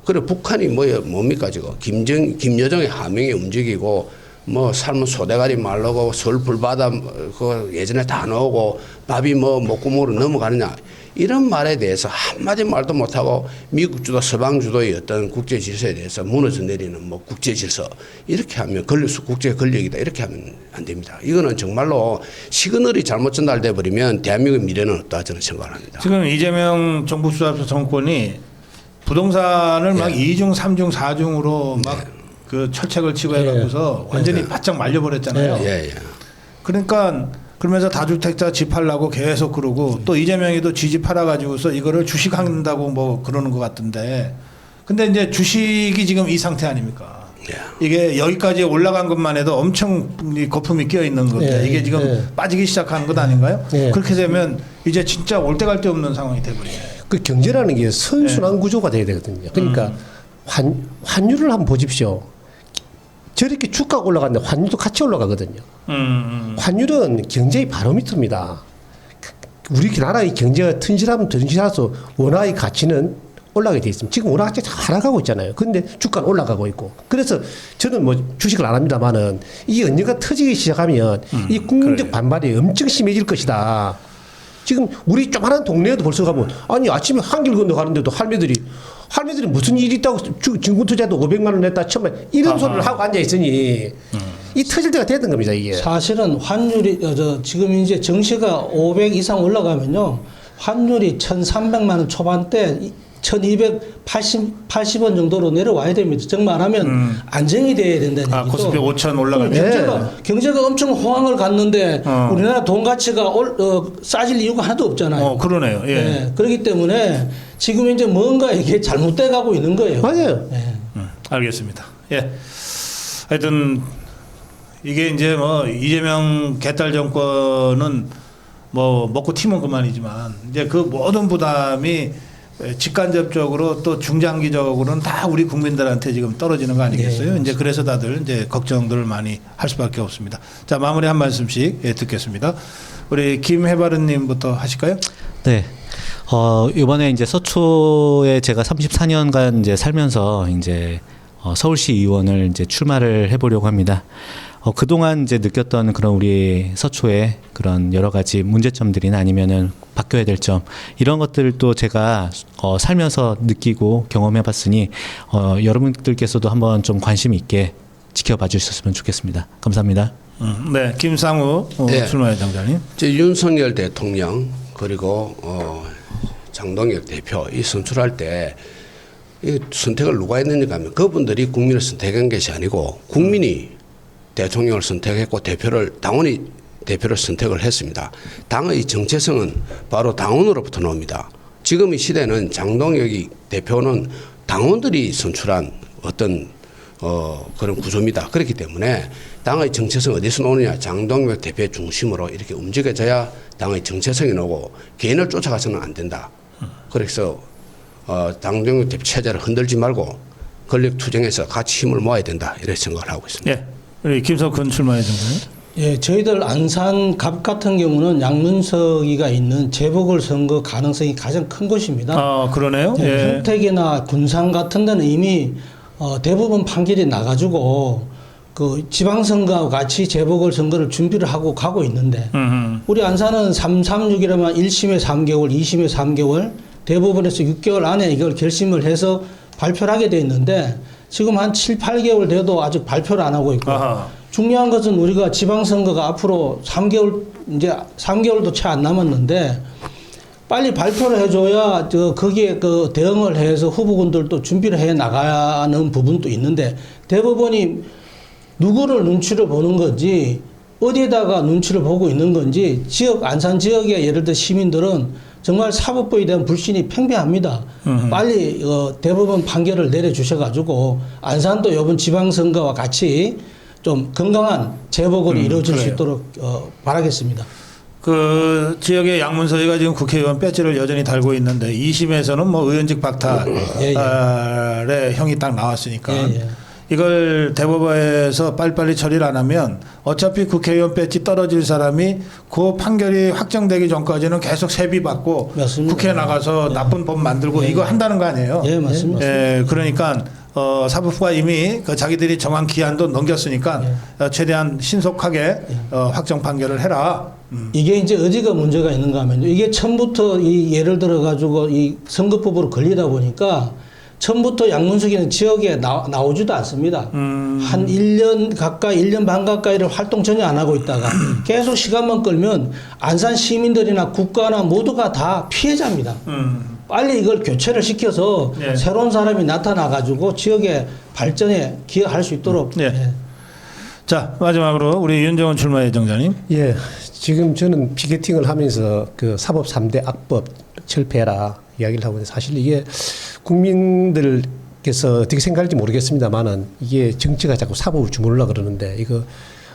그리고 북한이 뭡니까 지금 김여정의 하명에 움직이고 뭐 삶은 소대가리 말르고 서울 불바다 그 예전에 다 나오고 밥이 뭐 목구멍으로 넘어가느냐 이런 말에 대해서 한마디 말도 못하고 미국 주도 서방 주도의 어떤 국제 질서에 대해서 무너져 내리는 뭐 국제 질서 이렇게 하면 국제 권력이다 이렇게 하면 안 됩니다. 이거는 정말로 시그널이 잘못 전달돼 버리면 대한민국의 미래는 없다 저는 생각을 합니다. 지금 이재명 정부 수사부 정권이 부동산을 막 2중, 3중, 4중으로 막 그 철책을 치고 해갖고서 완전히 바짝 말려버렸잖아요. 예. 그러니까 그러면서 다주택자 집하려고 계속 그러고 또 이재명이도 지지 팔아가지고서 이거를 주식한다고 뭐 그러는 것 같던데 근데 이제 주식이 지금 이 상태 아닙니까? 이게 여기까지 올라간 것만 해도 엄청 거품이 끼어 있는 건데 이게 지금 빠지기 시작하는 것 아닌가요? 그렇게 되면 이제 진짜 올 데 갈 데 없는 상황이 돼버리네. 그 경제라는 게 선순환 구조가 돼야 되거든요. 그러니까 환율을 한번 보십시오. 저렇게 주가가 올라가는데 환율도 같이 올라가거든요. 환율은 경제의 바로미터입니다. 우리나라의 경제가 튼실하면 튼실해서 원화의 가치는 올라가게 돼 있습니다. 지금 원화 가치가 잘 나가고 있잖아요. 그런데 주가는 올라가고 있고. 그래서 저는 뭐 주식을 안 합니다만은 이 언젠가 터지기 시작하면 이 국민적 반발이 엄청 심해질 것이다. 지금 우리 조그마한 동네에도 벌써 가면 아니 아침에 한길 건너가는데도 할매들이 무슨 일이 있다고 증권투자도 500만 원 냈다 천만 이런 소리를 하고 앉아 있으니 이 터질 때가 됐던 겁니다 이게. 사실은 환율이 지금 이제 정시가 500 이상 올라가면요 환율이 1,300만 원 초반대 1,280원 정도로 내려와야 됩니다. 정말하면 안정이 돼야 된다는 얘기죠. 코스피 5천 올라가면 경제가 엄청 호황을 갔는데 우리나라 돈 가치가 싸질 이유가 하나도 없잖아요. 그러네요. 예. 그렇기 때문에 지금 이제 뭔가 이게 잘못돼 가고 있는 거예요. 맞아요. 알겠습니다. 예. 하여튼 이게 이제 뭐 이재명 개딸 정권은 뭐 먹고 튀면 그만이지만 이제 그 모든 부담이 직간접적으로 또 중장기적으로는 다 우리 국민들한테 지금 떨어지는 거 아니겠어요? 이제 그래서 다들 이제 걱정들을 많이 할 수밖에 없습니다. 자, 마무리 한 말씀씩 듣겠습니다. 우리 김해바른님부터 하실까요? 네. 이번에 이제 서초에 제가 34년간 이제 살면서 이제 서울시 의원을 이제 출마를 해보려고 합니다. 그동안 이제 느꼈던 그런 우리 서초의 그런 여러 가지 문제점들이나 아니면은 바뀌어야 될 점 이런 것들도 제가 살면서 느끼고 경험해 봤으니 여러분들께서도 한번 좀 관심 있게 지켜봐 주셨으면 좋겠습니다. 감사합니다. 네. 김상우 출마위원장님. 윤석열 대통령 그리고 장동혁 대표 이 선출할 때 이 선택을 누가 했느냐 하면 그분들이 국민을 선택한 것이 아니고 국민이 대통령을 선택했고 당원이 대표를 선택을 했습니다. 당의 정체성은 바로 당원으로부터 나옵니다. 지금 이 시대는 장동혁이 대표는 당원들이 선출한 어떤 그런 구조입니다. 그렇기 때문에 당의 정체성 어디서 나오느냐 장동혁 대표의 중심으로 이렇게 움직여져야 당의 정체성이 나오고 개인을 쫓아가서는 안 된다. 그래서 장동혁 대표 체제를 흔들지 말고 권력 투쟁에서 같이 힘을 모아야 된다. 이런 생각을 하고 있습니다. 예. 우리 김석훈 출마위원장님. 예, 저희들 안산 갑 같은 경우는 양문석이가 있는 재보궐선거 가능성이 가장 큰 곳입니다. 그러네요. 예. 평택이나 군산 같은 데는 이미 대부분 판결이 나가지고 그 지방선거와 같이 재보궐선거를 준비를 하고 가고 있는데 우리 안산은 336이라면 1심에 3개월, 2심에 3개월, 대법원에서 6개월 안에 이걸 결심을 해서 발표를 하게 돼 있는데 지금 한 7, 8개월 돼도 아직 발표를 안 하고 있고 중요한 것은 우리가 지방선거가 앞으로 3개월도 채 안 남았는데 빨리 발표를 해줘야 거기에 그 대응을 해서 후보군들도 준비를 해 나가는 부분도 있는데 대법원이 누구를 눈치를 보는 건지 어디에다가 눈치를 보고 있는 건지 안산 지역의 예를 들어 시민들은 정말 사법부에 대한 불신이 팽배합니다. 빨리 대법원 판결을 내려주셔가지고 안산도 이번 지방선거와 같이 좀 건강한 재보궐이 이루어질 수 있도록 바라겠습니다. 그 지역의 양문서희가 지금 국회의원 배지를 여전히 달고 있는데 2심에서는 뭐 의원직 박탈의 형이 딱 나왔으니까 이걸 대법원에서 빨리빨리 처리를 안 하면 어차피 국회의원 배지 떨어질 사람이 그 판결이 확정되기 전까지는 계속 세비 받고 맞습니다. 국회에 나가서 나쁜 법 만들고 이거 한다는 거 아니에요? 예, 맞습니다. 그러니까 사법부가 이미 그 자기들이 정한 기한도 넘겼으니까 최대한 신속하게 확정 판결을 해라. 이게 이제 어디가 문제가 있는가 하면요. 이게 처음부터 이 예를 들어 가지고 이 선거법으로 걸리다 보니까 처음부터 양문석이는 지역에 나오지도 않습니다. 한 1년 가까이, 1년 반 가까이를 활동 전혀 안 하고 있다가 계속 시간만 끌면 안산 시민들이나 국가나 모두가 다 피해자입니다. 빨리 이걸 교체를 시켜서 네. 새로운 사람이 나타나 가지고 지역의 발전에 기여할 수 있도록 네. 자, 마지막으로 우리 윤정원 출마 예정자님. 예, 지금 저는 피켓팅을 하면서 그 사법 3대 악법 철폐해라 이야기를 하고 있는데 사실 이게 국민들께서 어떻게 생각할지 모르겠습니다만은 이게 정치가 자꾸 사법을 주물르려 그러는데 이거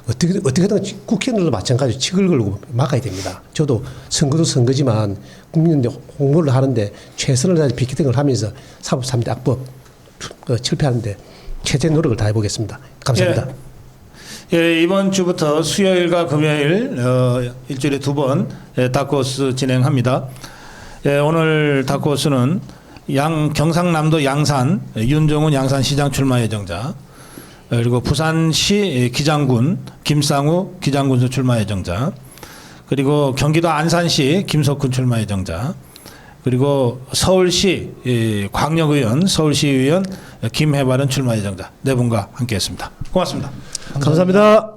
어떻게든 국회의원들도 마찬가지로 칙을 걸고 막아야 됩니다. 저도 선거도 선거지만 국민들 홍보를 하는데 최선을 다해 피켓팅을 하면서 사법 3대 악법 철폐하는데 최대 노력을 다해 보겠습니다. 감사합니다. 예, 이번 주부터 수요일과 금요일 일주일에 2번 다크호스 진행합니다. 예, 오늘 다크호스는 경상남도 양산 윤정훈 양산시장 출마 예정자, 그리고 부산시 기장군 김상우 기장군수 출마 예정자, 그리고 경기도 안산시 김석훈 출마 예정자, 그리고 서울시 광역의원 서울시의원 김해발은 출마 예정자 네 분과 함께했습니다. 고맙습니다. 감사합니다.